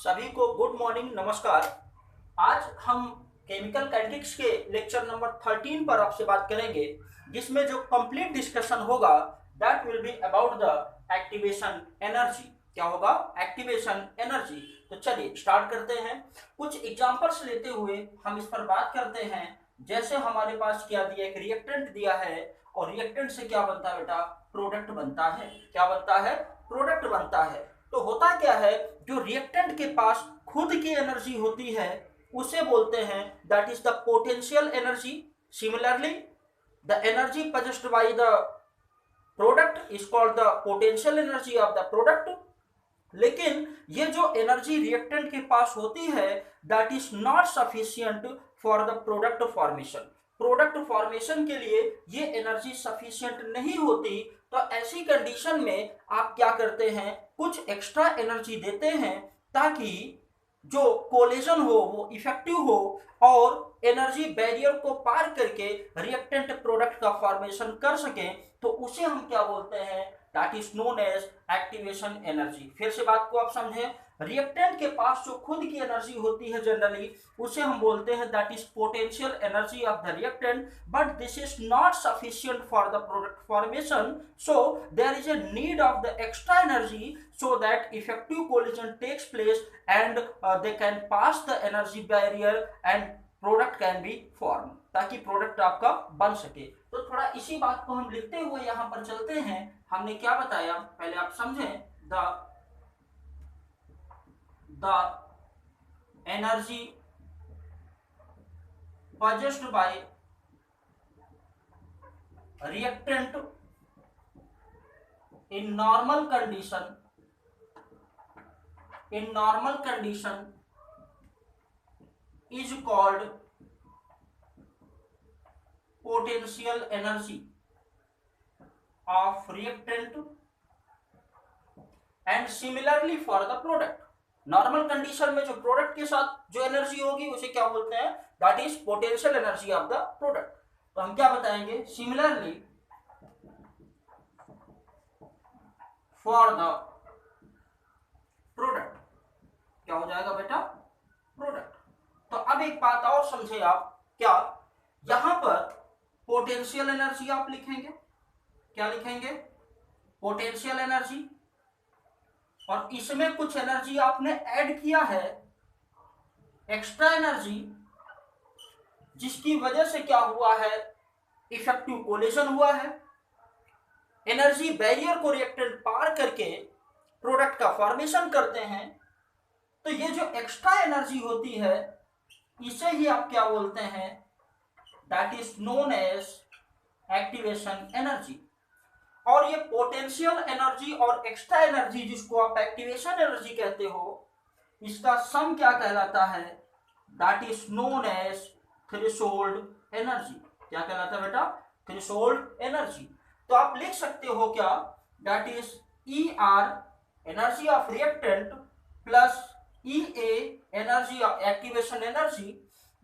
सभी को good morning, नमस्कार। आज हम केमिकल काइनेटिक्स के लेक्चर नंबर 13 पर आपसे बात करेंगे, जिसमें जो कंप्लीट डिस्कशन होगा that will be about the activation energy. क्या होगा? Activation energy. तो चलिए स्टार्ट करते हैं। कुछ एग्जांपल्स लेते हुए हम इस पर बात करते हैं। जैसे हमारे पास क्या दिया, एक रिएक्टेंट दिया है और रिएक्टेंट से क्या बनता है बेटा? प्रोडक्ट बनता है। क्या बनता है? प्रोडक्ट बनता है। तो होता क्या है, जो रिएक्टेंट के पास खुद की एनर्जी होती है उसे बोलते हैं that is the potential energy. Similarly the energy possessed by the product is called the potential energy of the product। लेकिन ये जो एनर्जी रिएक्टेंट के पास होती है that is not sufficient for the product formation. Product formation के लिए ये energy sufficient नहीं होती। तो ऐसी कंडीशन में आप क्या करते हैं, कुछ एक्स्ट्रा एनर्जी देते हैं ताकि जो कोलिजन हो वो इफेक्टिव हो और एनर्जी बैरियर को पार करके रिएक्टेंट प्रोडक्ट का फॉर्मेशन कर सके। तो उसे हम क्या बोलते हैं? That is known as activation energy. फिर से बात को आप समझें, रिएक्टेंट के पास जो खुद की एनर्जी होती है जनरली उसे हम बोलते हैं that is potential energy of the reactant, but this is not sufficient for the product formation, so there is a need of the extra energy so that effective collision takes place and they can pass the energy barrier and product can be form, ताकि product आपका बन सके। तो थोड़ा इसी बात को हम लिखते हुए यहां पर चलते हैं। हमने क्या बताया, पहले आप समझें। The energy possessed by reactant in normal condition is called potential energy of reactant and similarly for the product। Normal condition में जो प्रोडक्ट के साथ जो एनर्जी होगी उसे क्या बोलते हैं? That is potential energy of the product. तो हम क्या बताएंगे? सिमिलरली फॉर द प्रोडक्ट क्या हो जाएगा बेटा? प्रोडक्ट। तो अब एक बात और समझे आप, क्या यहां पर पोटेंशियल एनर्जी आप लिखेंगे, क्या लिखेंगे? पोटेंशियल एनर्जी, और इसमें कुछ एनर्जी आपने ऐड किया है, एक्स्ट्रा एनर्जी, जिसकी वजह से क्या हुआ है? इफेक्टिव कोलिजन हुआ है, एनर्जी बैरियर को रिएक्टेंट पार करके प्रोडक्ट का फॉर्मेशन करते हैं। तो ये जो एक्स्ट्रा एनर्जी होती है इसे ही आप क्या बोलते हैं? That is known as activation energy. और ये पोटेंशियल एनर्जी और एक्स्ट्रा एनर्जी, जिसको आप एक्टिवेशन एनर्जी कहते हो, इसका सम क्या कहलाता है? That is known as threshold energy. क्या कहलाता है बेटा? Threshold energy. तो आप लिख सकते हो क्या? That is E R energy of reactant plus E A energy of activation energy,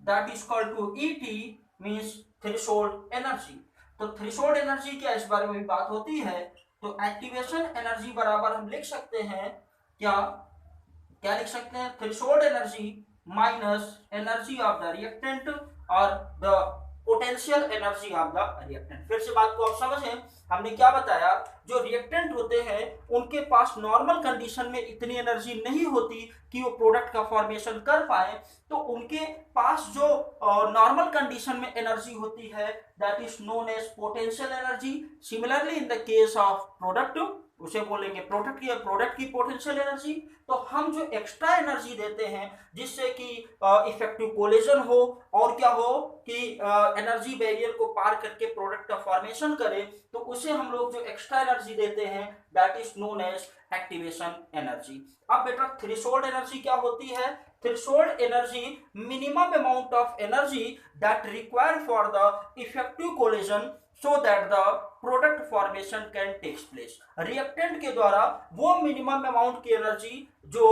that is equal to E T means threshold energy. तो थ्रेशोल्ड एनर्जी क्या, इस बारे में भी बात होती है। तो एक्टिवेशन एनर्जी बराबर हम लिख सकते हैं क्या? क्या लिख सकते हैं? Threshold energy minus energy of the reactant और the potential energy of the reactant. फिर से बात को आप समझें, हमने क्या बताया? जो रिएक्टेंट होते हैं उनके पास नॉर्मल कंडीशन में इतनी एनर्जी नहीं होती कि वो प्रोडक्ट का फॉर्मेशन कर पाए। तो उनके पास जो नॉर्मल कंडीशन में एनर्जी होती है that is known as potential energy. Similarly in the case of product उसे बोलेंगे प्रोडक्ट की पोटेंशियल एनर्जी। तो हम जो एक्स्ट्रा एनर्जी देते हैं जिससे कि इफेक्टिव कोलिजन हो और क्या हो कि एनर्जी बैरियर को पार करके प्रोडक्ट का फॉर्मेशन करे, तो उसे हम लोग जो एक्स्ट्रा एनर्जी देते हैं that is known as activation energy. अब बेटा थ्रेशोल्ड एनर्जी क्या होती है? Threshold energy minimum amount of energy that required for the effective collision so that the product formation can takes place. रिएक्टेंट के द्वारा वो मिनिमम अमाउंट की एनर्जी जो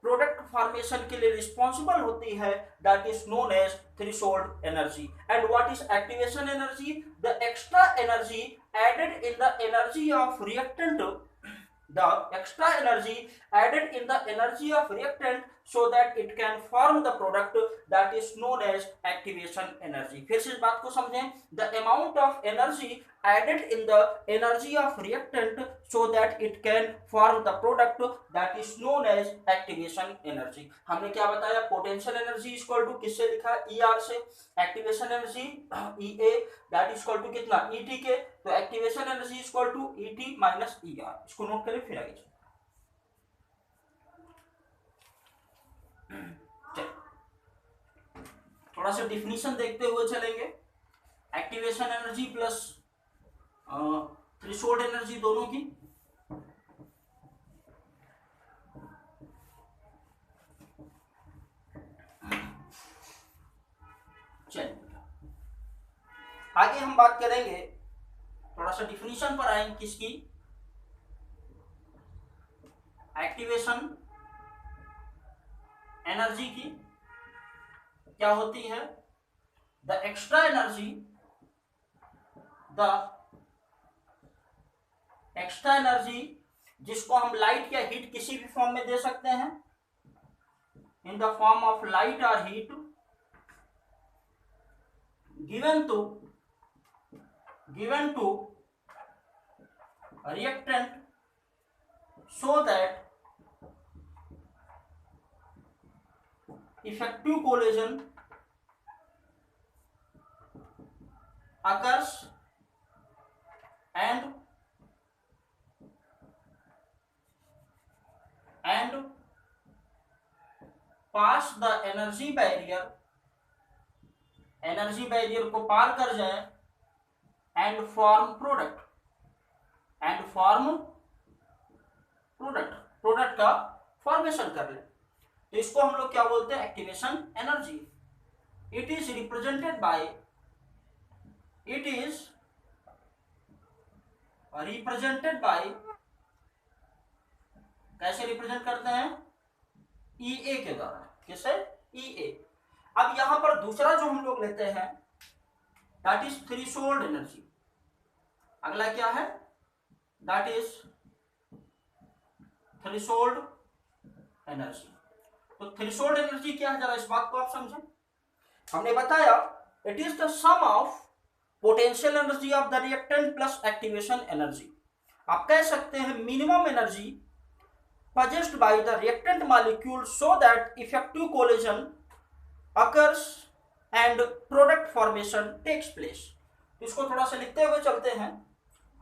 प्रोडक्ट फॉर्मेशन के लिए रिस्पॉन्सिबल होती है that is known as threshold energy. And what is activation energy? The extra energy added in the energy of reactant, the extra energy added in the energy of reactant so that it can form the product that is known as activation energy. फिर से इस बात को समझें, the amount of energy added in the energy of reactant so that it can form the product that is known as activation energy. हमने क्या बताया, potential energy equal to किससे लिखा, ER से, activation energy EA that equal to कितना, ET के, तो activation energy equal to ET minus ER. इसको नोट करें फिर आगे थोड़ा सा डिफिनीशन देखते हुए चलेंगे. Activation energy plus threshold energy दोनों की. चलिए आगे हम बात करेंगे, थोड़ा सा डिफिनीशन पर आएंगे किसकी, एक्टिवेशन एनर्जी की. क्या होती है, द एक्स्ट्रा एनर्जी जिसको हम लाइट या हीट किसी भी फॉर्म में दे सकते हैं, in the form of light और heat given to reactant so that effective collision occurs and pass the energy barrier को पार कर जाए एंड फॉर्म प्रोडक्ट का फॉर्मेशन कर ले. तो इसको हम लोग क्या बोलते हैं, activation energy. It is represented by कैसे रिप्रेजेंट करते हैं, EA के द्वारा. किससे, EA. अब यहां पर दूसरा जो हम लोग लेते हैं दैट इज थ्रेशोल्ड एनर्जी. अगला क्या है, दैट इज थ्रेशोल्ड एनर्जी. तो थ्रेशोल्ड एनर्जी क्या है, जरा इस बात को आप समझें. हमने बताया it is the sum of potential energy of the reactant plus activation energy. आप कह सकते हैं minimum energy possessed by the reactant molecule so that effective collision occurs and product formation takes place. इसको थोड़ा सा लिखते हुए चलते हैं.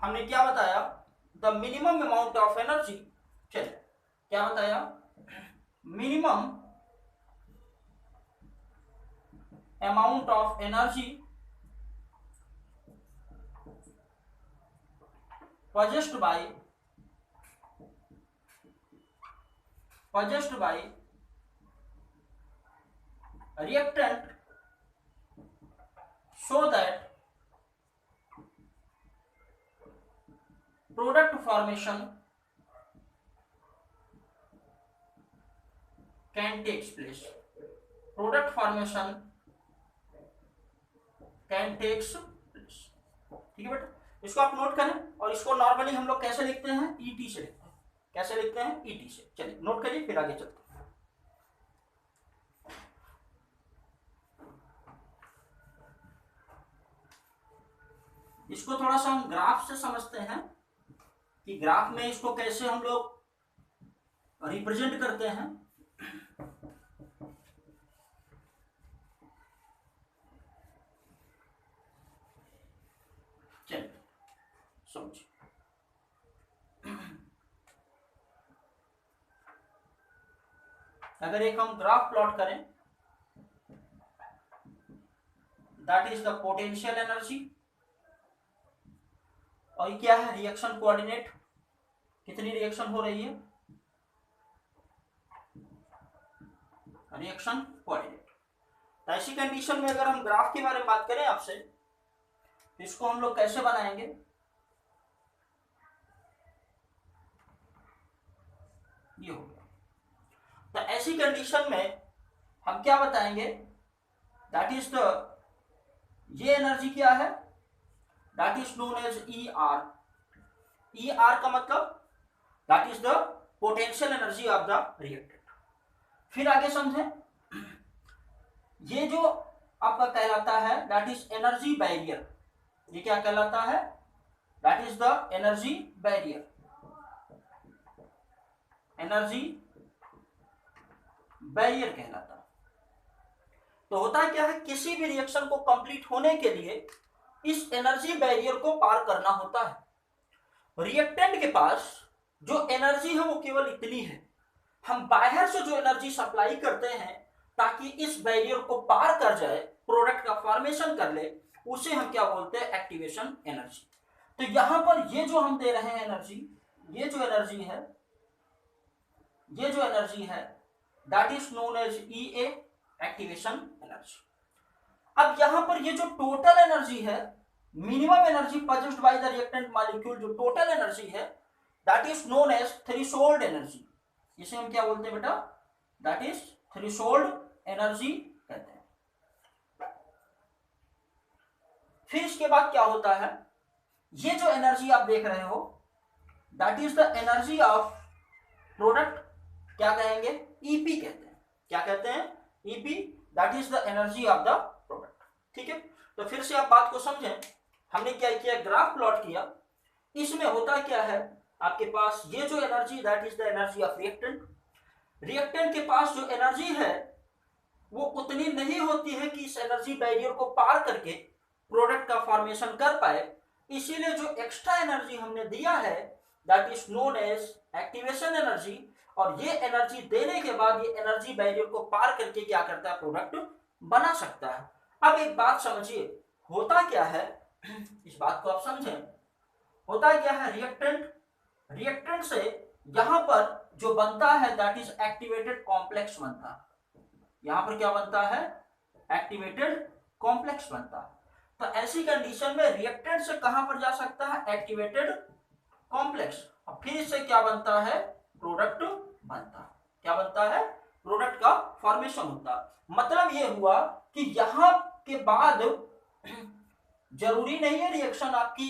हमने क्या बताया, the minimum amount of energy. चलिए क्या बताया, minimum amount of energy possessed by reactant so that product formation can takes place. Product formation can takes place. ठीक है बेटा, इसको आप नोट करें. और इसको नॉर्मली हम लोग कैसे लिखते हैं, ET से लिखते हैं. कैसे लिखते हैं, ET से. चलिए नोट करिए फिर आगे चलते हैं. इसको थोड़ा सा हम ग्राफ से समझते हैं कि ग्राफ में इसको कैसे हम लोग रिप्रेजेंट करते हैं. चलिए समझिए. अगर एक हम ग्राफ प्लॉट करें, that is the potential energy, और ये क्या है, रिएक्शन कोऑर्डिनेट. कितनी रिएक्शन हो रही है, रिएक्शन कोऑर्डिनेट. तो ऐसी कंडीशन में अगर हम ग्राफ के बारे में बात करें आपसे, तो इसको हम लोग कैसे बनाएंगे, ये हो गया. तो ऐसी कंडीशन में हम क्या बताएंगे, दैट इज द, ये एनर्जी क्या है, that is known as ER. ER का मतलब that is the potential energy of the reactant. फिर आगे समझें, ये जो आपका कहलाता है दैट इज एनर्जी बैरियर। ये क्या कहलाता है? That is the energy barrier. Energy barrier कहलाता है। तो होता क्या है, किसी भी रिएक्शन को कंप्लीट होने के लिए इस एनर्जी बैरियर को पार करना होता है। रिएक्टेंट के पास जो एनर्जी है वो केवल इतनी है। हम बाहर से जो एनर्जी सप्लाई करते हैं ताकि इस बैरियर को पार कर जाए, प्रोडक्ट का फॉर्मेशन कर ले, उसे हम क्या बोलते हैं? Activation energy. तो यहां पर ये जो हम दे रहे हैं एनर्जी, ये जो एनर्जी है, ये जो एनर्जी है that is known as E A, activation energy. अब यहां पर ये जो टोटल एनर्जी है, minimum energy produced by the reactant molecule, जो टोटल एनर्जी है that is known as threshold energy. इसे हम क्या बोलते हैं बेटा? दैट इज थ्रेशोल्ड एनर्जी कहते हैं। फिर इसके बाद क्या होता है, ये जो एनर्जी आप देख रहे हो that is the energy of product, क्या कहेंगे? ईपी कहते हैं। क्या कहते हैं? EP, that is the energy of the product. ठीक है, तो फिर से आप बात को समझें। हमने क्या किया? ग्राफ प्लॉट किया। इसमें होता क्या है, आपके पास ये जो energy that is the energy of reactant. Reactant के पास जो एनर्जी है वो उतनी नहीं होती है कि इस एनर्जी बैरियर को पार करके प्रोडक्ट का फॉर्मेशन कर पाए। इसीलिए जो एक्स्ट्रा एनर्जी हमने दिया है that is known as activation energy. और ये एनर्जी देने के बाद ये एनर्जी बैरियर को पार करके क्या करता है? प्रोडक्ट बना सकता है। अब एक बात समझिए, होता क्या है, इस बात को आप समझें। होता क्या है, रिएक्टेंट से यहां पर जो बनता है दैट इज एक्टिवेटेड कॉम्प्लेक्स बनता है। यहां पर क्या बनता है? एक्टिवेटेड कॉम्प्लेक्स बनता है। तो ऐसी कंडीशन में रिएक्टेंट से कहां पर जा सकता है? Activated complex. और फिर इससे क्या बनता है? प्रोडक्ट बनता है। क्या बनता है? प्रोडक्ट का फॉर्मेशन होता है। मतलब ये हुआ कि यहां के बाद जरूरी नहीं है रिएक्शन आपकी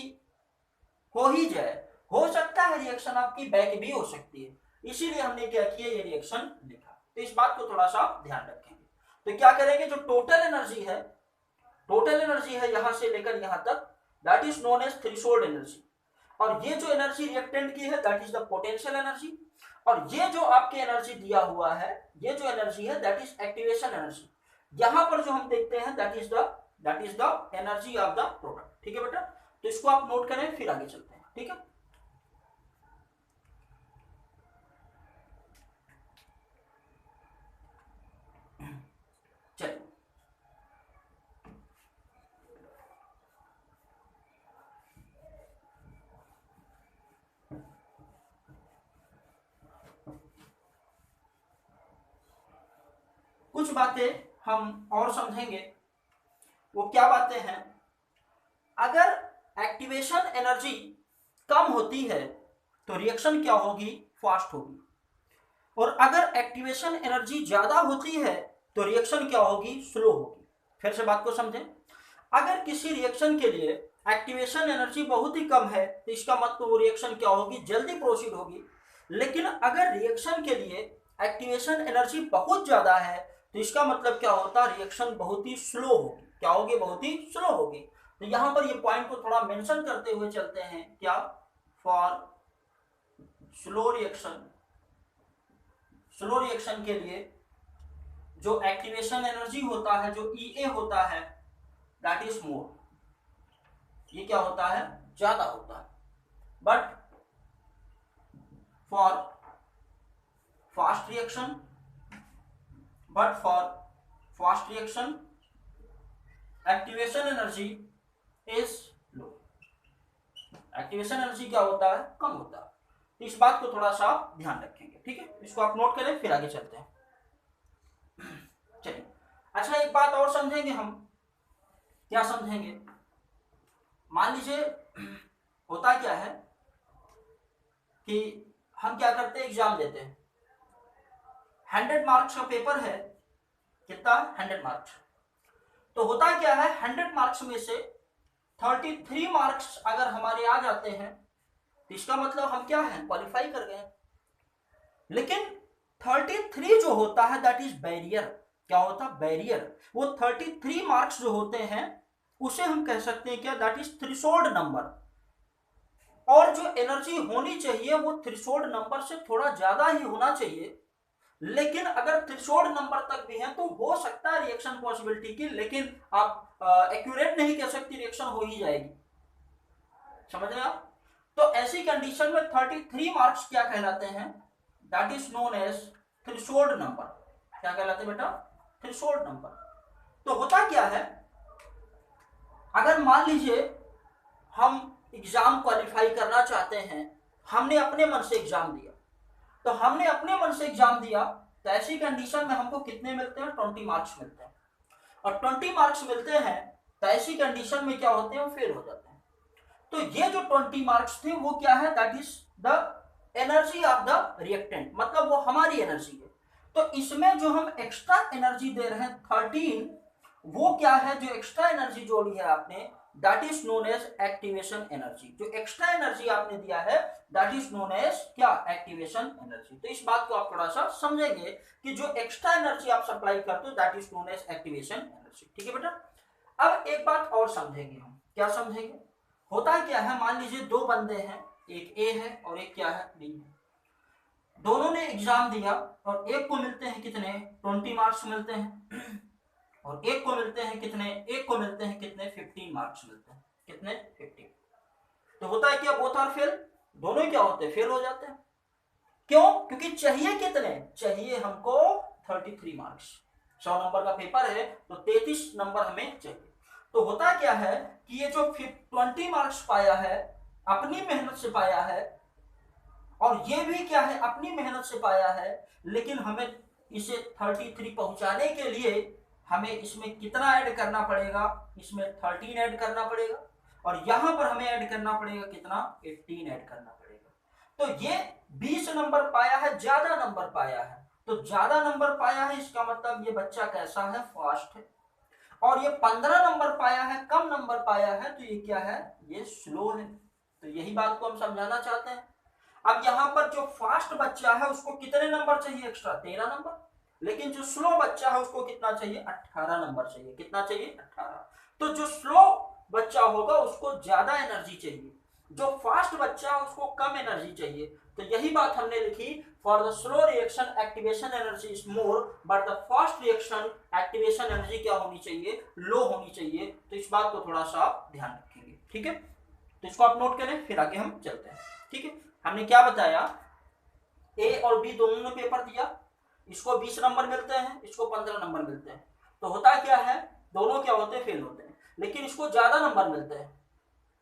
हो ही जाए, हो सकता है रिएक्शन आपकी बैक भी हो सकती है। इसीलिए हमने क्या किया? ये रिएक्शन लिखा। तो इस बात को थोड़ा सा ध्यान रखेंगे। तो क्या करेंगे, जो टोटल एनर्जी है यहां से लेकर यहां तक that is known as threshold energy. और ये जो एनर्जी रिएक्टेंट की है that is the potential energy. और ये जो आपके एनर्जी दिया हुआ है, ये जो एनर्जी है दैट इज एक्टिवेशन एनर्जी। यहां पर जो हम देखते हैं that is the energy of the product. ठीक है बेटा, तो इसको आप नोट करें, फिर आगे चलते हैं। ठीक है, चलिए कुछ बातें हम और समझेंगे। वो क्या बातें हैं? अगर एक्टिवेशन एनर्जी कम होती है तो रिएक्शन क्या होगी? फास्ट होगी। और अगर एक्टिवेशन एनर्जी ज्यादा होती है तो रिएक्शन क्या होगी? स्लो होगी। फिर से बात को समझें। अगर किसी रिएक्शन के लिए एक्टिवेशन एनर्जी बहुत ही कम है तो इसका मतलब वो रिएक्शन क्या होगी? जल्दी प्रोसीड होगी। लेकिन अगर रिएक्शन के लिए एक्टिवेशन एनर्जी बहुत ज्यादा है तो इसका मतलब क्या होता है? रिएक्शन बहुत ही स्लो होगी। क्या होगी? बहुत ही स्लो होगी। तो यहां पर ये पॉइंट को थोड़ा मेंशन करते हुए चलते हैं। क्या? फॉर स्लो रिएक्शन के लिए जो एक्टिवेशन एनर्जी होता है, जो ईए होता है दैट इज मोर। ये क्या होता है? ज्यादा होता है। But for fast reaction activation energy is low. Activation energy क्या होता है? कम होता है। तो इस बात को थोड़ा सा ध्यान रखेंगे। ठीक है, इसको आप नोट करें, फिर आगे चलते हैं। चलिए, अच्छा एक बात और समझेंगे हम। क्या समझेंगे? मान लीजिए होता क्या है कि हम क्या करते हैं? एग्जाम देते हैं। 100 मार्क्स का पेपर है। कितना? 100 मार्क्स। तो होता क्या है, 100 मार्क्स में से 33 मार्क्स अगर हमारे आ जाते हैं तो इसका मतलब हम क्या है? क्वालिफाई कर गए। लेकिन 33 जो होता है दैट इज बैरियर। क्या होता है? बैरियर। वो 33 मार्क्स जो होते हैं उसे हम कह सकते हैं क्या? That is threshold number. और जो एनर्जी होनी चाहिए वो थ्रेशोल्ड नंबर से थोड़ा ज्यादा ही होना चाहिए, लेकिन अगर थ्रेशोल्ड नंबर तक भी है तो हो सकता है रिएक्शन पॉसिबिलिटी की, लेकिन आप एक्यूरेट नहीं कह सकती, रिएक्शन हो ही जाएगी। समझ रहे आप? तो ऐसी कंडीशन में 33 मार्क्स क्या कहलाते हैं? That is known as threshold number. क्या कहलाते हैं बेटा? Threshold number. तो होता क्या है, अगर मान लीजिए हम एग्जाम क्वालिफाई करना चाहते हैं, हमने अपने मन से एग्जाम दिया, तो हमने अपने मन से एग्जाम दिया तो ऐसी कंडीशन में हमको कितने मिलते हैं? 20 मार्क्स मिलते हैं। और 20 मार्क्स मिलते हैं तो ऐसी कंडीशन में क्या होते हैं? वो फेल हो जाते हैं। तो ये जो 20 मार्क्स थे वो क्या है? That is the energy of the reactant, मतलब वो हमारी एनर्जी है। तो इसमें जो हम एक्स्ट्रा एनर्जी दे रहे हैं 13, वो क्या है? जो एक्स्ट्रा एनर्जी जोड़ी है आपने that is known as activation energy. जो एक्स्ट्रा एनर्जी आपने दिया है दैट इज नोन एज क्या? Activation energy. तो इस बात को आप थोड़ा सा समझेंगे कि जो एक्स्ट्रा एनर्जी आप सप्लाई करते हो that is known as activation energy. ठीक है बेटा? अब एक बात और समझेंगे हम। क्या समझेंगे? होता है क्या है, मान लीजिए दो बंदे हैं, एक ए है और एक क्या है? बी है। दोनों ने एग्जाम दिया और एक को मिलते हैं कितने? 20 मार्क्स मिलते हैं। और एक को मिलते हैं कितने? एक को मिलते हैं कितने? 15 मार्क्स मिलते हैं। कितने? 15। तो होता है क्या? Both are fail. दोनों क्या होते हैं? फेल हो जाते हैं। क्यों? क्योंकि चाहिए कितने? चाहिए हमको 33 मार्क्स। 100 नंबर का पेपर है तो 33 नंबर हमें चाहिए। तो होता क्या है कि ये जो 20 मार्क्स पाया है अपनी मेहनत से पाया है, और ये भी क्या है? अपनी मेहनत से पाया है, लेकिन हमें इसे 33 पहुंचाने के लिए हमें इसमें कितना ऐड करना पड़ेगा? इसमें 13 ऐड करना पड़ेगा, और यहां पर हमें ऐड करना पड़ेगा कितना? 18 ऐड करना पड़ेगा। तो ये 20 नंबर पाया है, ज्यादा नंबर पाया है। तो ज्यादा नंबर पाया है इसका मतलब ये बच्चा कैसा है? फास्ट है। और ये 15 नंबर पाया है, कम नंबर पाया है, तो ये क्या है? ये स्लो है। तो यही बात को हम समझाना चाहते हैं। अब यहां पर जो फास्ट बच्चा है उसको कितने नंबर चाहिए एक्स्ट्रा? 13 नंबर। लेकिन जो स्लो बच्चा है उसको कितना चाहिए? 18 नंबर चाहिए। कितना चाहिए? 18। तो जो स्लो बच्चा होगा उसको ज्यादा एनर्जी चाहिए, जो फास्ट बच्चा है उसको कम एनर्जी चाहिए। तो यही बात हमने लिखी, for the slow reaction activation energy is more, but the fast reaction activation energy क्या होनी चाहिए? लो होनी चाहिए। तो इस बात को थोड़ा सा आप ध्यान रखेंगे। ठीक है? तो इसको आप नोट करें, फिर आगे हम चलते हैं। ठीक है? हमने क्या बताया? ए और बी दोनों ने पेपर दिया, इसको 20 नंबर मिलते हैं, इसको 15 नंबर मिलते हैं। तो होता क्या है? दोनों क्या होते हैं? फेल होते हैं। लेकिन इसको ज्यादा नंबर मिलते हैं,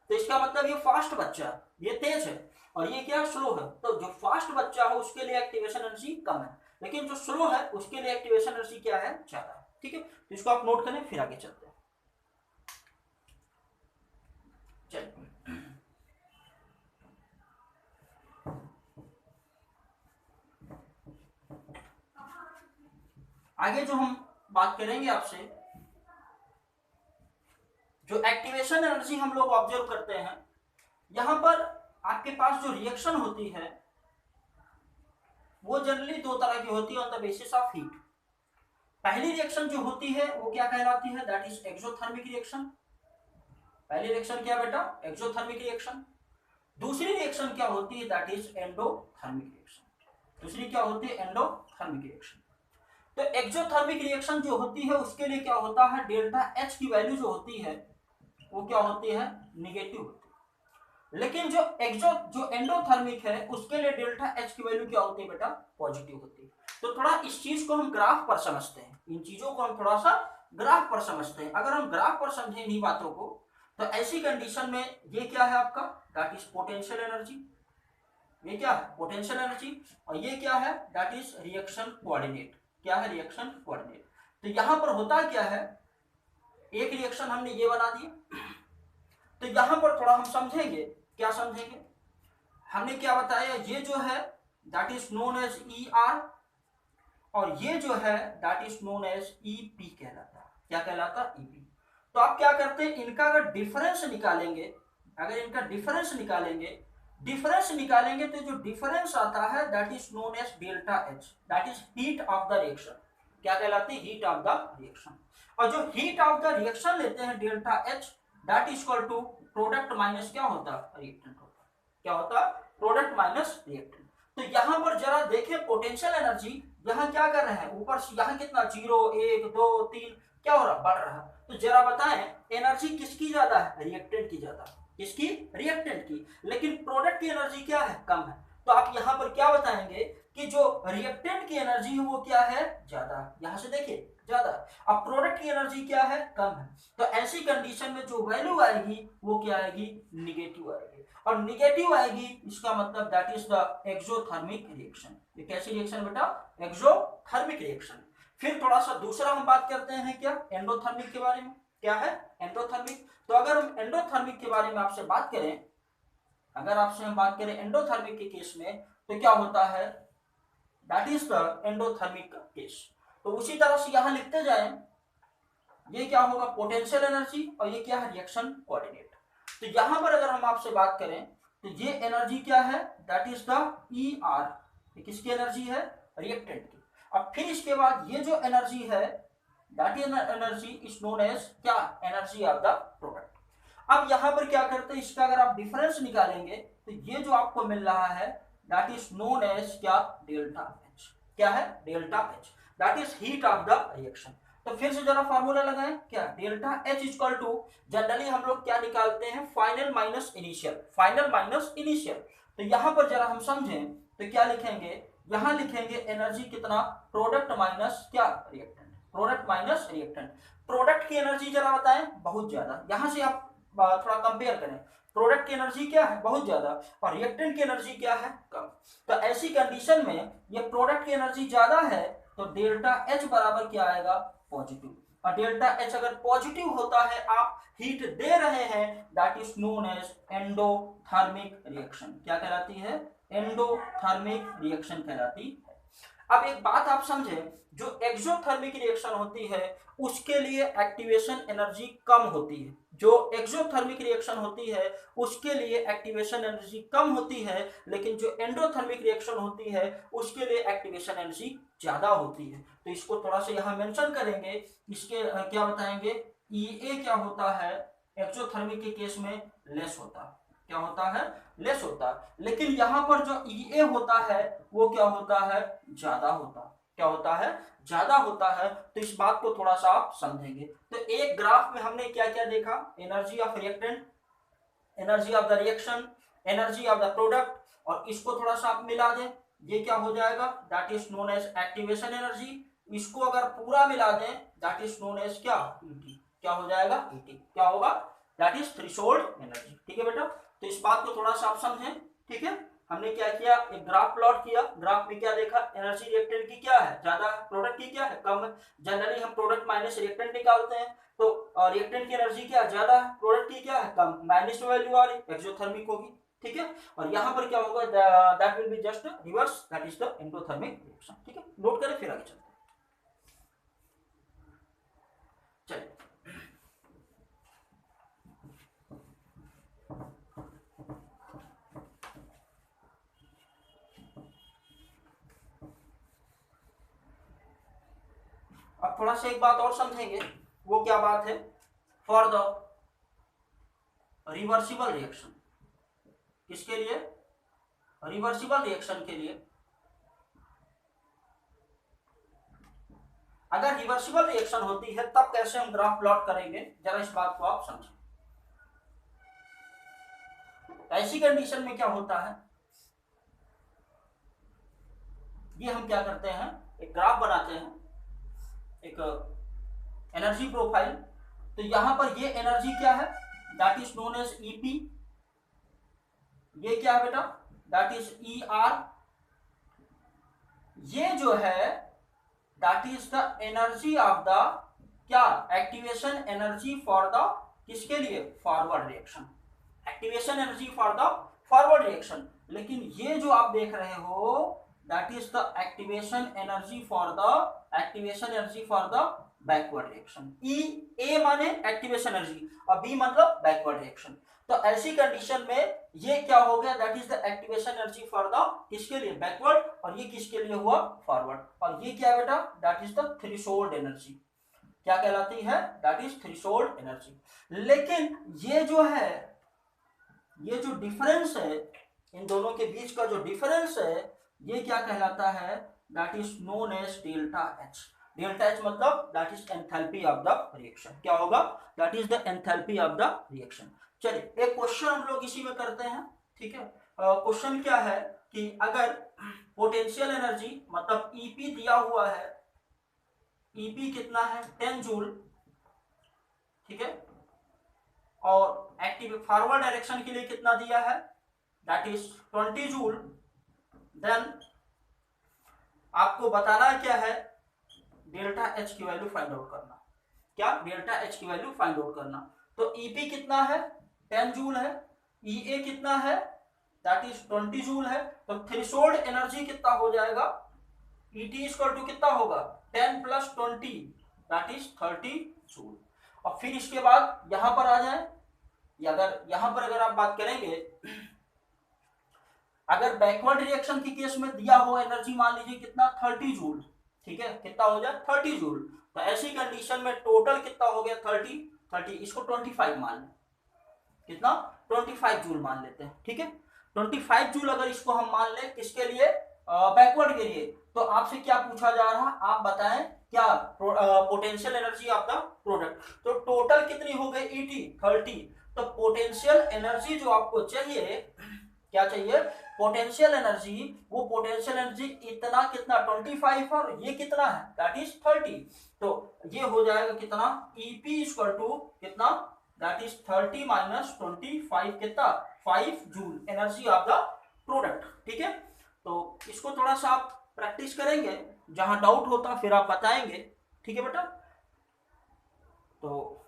तो इसका मतलब ये फास्ट बच्चा, ये तेज है, और ये क्या? स्लो है। तो जो फास्ट बच्चा है उसके लिए एक्टिवेशन एनर्जी कम है, लेकिन जो स्लो है उसके लिए एक्टिवेशन एनर्जी क्या है? ज्यादा है। ठीक है? तो इसको आप नोट करें, फिर आगे चलते हैं। चलिए आगे जो हम बात करेंगे आपसे, जो एक्टिवेशन एनर्जी हम लोग ऑब्जर्व करते हैं, यहां पर आपके पास जो रिएक्शन होती है वो जनरली दो तरह की होती है on the basis of heat. पहली रिएक्शन जो होती है वो क्या कहलाती है? That is exothermic reaction. पहली रिएक्शन क्या बेटा? Exothermic reaction. दूसरी रिएक्शन क्या होती है? That is endothermic reaction. दूसरी क्या होती है? Endothermic reaction. तो एक्सोथर्मिक रिएक्शन जो होती है उसके लिए क्या होता है? डेल्टा एच की वैल्यू जो होती है वो क्या होती है? निगेटिव होती है। लेकिन जो एंडोथर्मिक है उसके लिए डेल्टा एच की वैल्यू क्या होती है बेटा? पॉजिटिव होती है। तो थोड़ा इस चीज को हम ग्राफ पर समझते हैं, इन चीजों को हम थोड़ा सा ग्राफ पर समझते हैं। अगर हम ग्राफ पर समझें इन्हीं बातों को, तो ऐसी कंडीशन में ये क्या है आपका? That is potential energy. ये क्या है? Potential energy. और ये क्या है? That is reaction coordinate. क्या है? Reaction coordinate. तो यहां पर होता क्या है, एक रिएक्शन हमने ये बना दिया, तो यहां पर थोड़ा हम समझेंगे। क्या समझेंगे? हमने क्या बताया? ये जो है that is known as E R, और ये जो है that is known as E P कहलाता है। क्या कहलाता है? E P. तो आप क्या करते हैं? इनका अगर डिफरेंस निकालेंगे, अगर इनका डिफरेंस निकालेंगे डिफरेंस निकालेंगे तो जो डिफरेंस आता है that is known as delta H, that is heat of the reaction. क्या कहलाती है? Heat of the reaction. और जो हीट ऑफ द रिएक्शन लेते हैं delta H, that is equal to product minus क्या होता है? रिएक्टेंट होता है। क्या होता है? Product minus reactant. तो यहां पर जरा देखें पोटेंशियल एनर्जी, यहां क्या कर रहे हैं? ऊपर से यहां कितना 0 1 2 3 क्या हो रहा? बढ़ रहा। तो जरा बताएं एनर्जी किसकी ज्यादा है? रिएक्टेंट की ज्यादा। किसकी? रिएक्टेंट की। लेकिन प्रोडक्ट की एनर्जी क्या है? कम है। तो आप यहां पर क्या बताएंगे कि जो रिएक्टेंट की एनर्जी है वो क्या है? ज्यादा। यहां से देखिए ज्यादा। अब प्रोडक्ट की एनर्जी क्या है? कम है। तो ऐसी कंडीशन में जो वैल्यू आएगी वो क्या आएगी? निगेटिव आएगी। और निगेटिव आएगी इसका मतलब that is the exothermic reaction. ये कैसी रिएक्शन बेटा? Exothermic reaction. फिर थोड़ा सा दूसरा हम बात करते हैं क्या? एंडोथर्मिक के बारे में। क्या है? एंडोथर्मिक। तो अगर हम एंडोथर्मिक के बारे में आपसे बात करें, अगर आपसे हम बात करें एंडोथर्मिक के केस में, तो क्या होता है? That is the endothermic case. तो उसी तरह से यहां लिखते जाए, ये क्या होगा? पोटेंशियल एनर्जी, और ये क्या है? Reaction coordinate. तो यहां पर अगर हम आपसे बात करें तो ये एनर्जी क्या है? That is the E R. ये किसकी एनर्जी है? रिएक्टेंट की। अब फिर इसके बाद ये जो एनर्जी है that energy is known as क्या? Energy of the product. अब यहां पर क्या करते हैं? इसका अगर आप डिफरेंस निकालेंगे तो ये जो आपको मिल रहा है दैट इज नोन एज क्या? Delta H. क्या है? Delta H. That is heat of the reaction. तो फिर से जरा फार्मूला लगाएं। क्या? Delta H equal to, generally हम लोग क्या निकालते हैं? Final minus initial. Final minus initial. तो यहां पर जरा हम समझें तो क्या लिखेंगे? यहां लिखेंगे एनर्जी कितना? प्रोडक्ट माइनस क्या? Reactant. Product minus reactant. Product की एनर्जी जरा बताएं, बहुत ज्यादा। यहां से आप थोड़ा कंपेयर करें। प्रोडक्ट की एनर्जी क्या है? बहुत ज्यादा। और रिएक्टेंट की एनर्जी क्या है? कम। तो ऐसी कंडीशन में ये प्रोडक्ट की एनर्जी ज्यादा है तो डेल्टा एच बराबर क्या आएगा? पॉजिटिव। और डेल्टा एच अगर पॉजिटिव होता है, आप हीट दे रहे हैं, that is known as endothermic reaction. क्या कहलाती है? एंडोथर्मिक रिएक्शन कहलाती है। अब एक बात आप समझें, जो एक्सोथर्मिक रिएक्शन होती है उसके लिए एक्टिवेशन एनर्जी कम होती है। जो एक्सोथर्मिक रिएक्शन होती है उसके लिए एक्टिवेशन एनर्जी कम होती है, लेकिन जो एंडोथर्मिक रिएक्शन होती है उसके लिए एक्टिवेशन एनर्जी ज्यादा होती है। तो इसको थोड़ा सा यहां मेंशन करेंगे। इसके क्या बताएंगे? ई क्या होता है? एक्सोथर्मिक के केस में लेस होता है। क्या होता है? लेस होता है। लेकिन यहां पर जो ई होता है वो क्या होता है? ज्यादा होता है। क्या होता है? ज्यादा होता है। तो इस बात को थोड़ा सा आप समझेंगे। तो एक ग्राफ में हमने क्या क्या देखा? Energy of reactant, energy of the reaction, energy of the product, और इसको थोड़ा सा आप मिला दें, ये क्या हो जाएगा? That is known as activation energy. इसको अगर पूरा मिला दें दैट इज नोन एज क्या? ईटी। क्या हो जाएगा? ईटी। क्या होगा? That is threshold energy. ठीक है बेटा? तो इस बात को थोड़ा सा आप समझें। ठीक है? हमने क्या किया? एक ग्राफ प्लॉट किया। ग्राफ में क्या देखा? एनर्जी रिएक्टेंट की क्या है? ज्यादा, प्रोडक्ट की क्या है? कम है। जनरली हम प्रोडक्ट माइनस रिएक्टेंट निकालते हैं। तो रिएक्टेंट की एनर्जी क्या? ज्यादा है। प्रोडक्ट की क्या है? कम। माइनस वैल्यू आ रही, एक्सोथर्मिक होगी। ठीक है? और यहां पर क्या होगा? That will be just reverse, that is the endothermic reaction. ठीक है? नोट करें, फिर आगे चलते हैं। चलिए, अब थोड़ा सा एक बात और समझेंगे। वो क्या बात है? For the reversible reaction. किसके लिए? रिवर्सिबल रिएक्शन के लिए। अगर रिवर्सिबल रिएक्शन होती है तब कैसे हम ग्राफ प्लॉट करेंगे, जरा इस बात को आप समझें। ऐसी कंडीशन में क्या होता है? ये हम क्या करते हैं? एक ग्राफ बनाते हैं, एक एनर्जी प्रोफाइल। तो यहां पर ये एनर्जी क्या है? That is known as EP. ये क्या है बेटा? That is E R. ये जो है that is the energy of the क्या? एक्टिवेशन एनर्जी फॉर द किसके लिए? Forward reaction. Activation energy for the forward reaction. लेकिन ये जो आप देख रहे हो that is the activation energy for the backward reaction. E, a माने एक्टिवेशन एनर्जी और बी मतलब बैकवर्ड रिएक्शन। तो ऐसी कंडीशन में ये क्या हो गया, that is the activation energy for the, किसके लिए, बैकवर्ड, और ये किसके लिए हुआ, फॉरवर्ड। और ये क्या बेटा, that is the threshold energy. क्या कहलाती है, दैट इज थ्रेशोल्ड एनर्जी। लेकिन ये जो है, ये जो डिफरेंस है, इन दोनों के बीच का जो डिफरेंस है, ये क्या कहलाता है, that is known as delta H. Delta H मतलब that is enthalpy of the reaction. क्या होगा, that is the enthalpy of the reaction. चलिए एक क्वेश्चन हम लोग इसी में करते हैं, ठीक है। क्वेश्चन क्या है कि अगर पोटेंशियल एनर्जी मतलब ईपी दिया हुआ है, ईपी कितना है 10 जूल, ठीक है, और एक्टिव फॉरवर्ड डायरेक्शन के लिए कितना दिया है, दैट इज 20 जूल, देन आपको बताना क्या है, डेल्टा एच की वैल्यू फाइंड आउट करना। क्या, डेल्टा एच की वैल्यू फाइंड आउट करना। तो ईपी कितना है 10 जूल है, ईए कितना है, दैट इज 20 जूल है। तो थ्रेशोल्ड एनर्जी कितना हो जाएगा, ईटी इक्वल टू कितना होगा 10 प्लस 20 दैट इज 30 जूल। और फिर इसके बाद यहां पर आ जाए, अगर यहां पर अगर आप बात करेंगे, अगर बैकवर्ड रिएक्शन के केस में दिया हो एनर्जी मान लीजिए कितना 30 जूल, ठीक है, कितना हो जाए 30 जूल। तो ऐसी कंडीशन में टोटल कितना हो गया 30, इसको 25 मान लें, कितना 25 जूल मान लेते हैं, ठीक है। 25 जूल अगर इसको हम मान लें किसके लिए, बैकवर्ड के लिए, तो आपसे क्या पूछा जा रहा है, आप बताएं क्या potential energy of the product. तो टोटल कितनी हो गई ईटी 30। तो पोटेंशियल एनर्जी जो आपको चाहिए, क्या चाहिए, पोटेंशियल एनर्जी, वो पोटेंशियल एनर्जी इतना कितना 25 और ये कितना है दैट इज 30। तो ये हो जाएगा कितना, ईपी इक्वल टू कितना, दैट इज 30 माइनस 25 कितना 5 joule energy of the product, ठीक है। तो इसको थोड़ा सा आप प्रैक्टिस करेंगे, जहां डाउट होता फिर आप बताएंगे, ठीक है बेटा। तो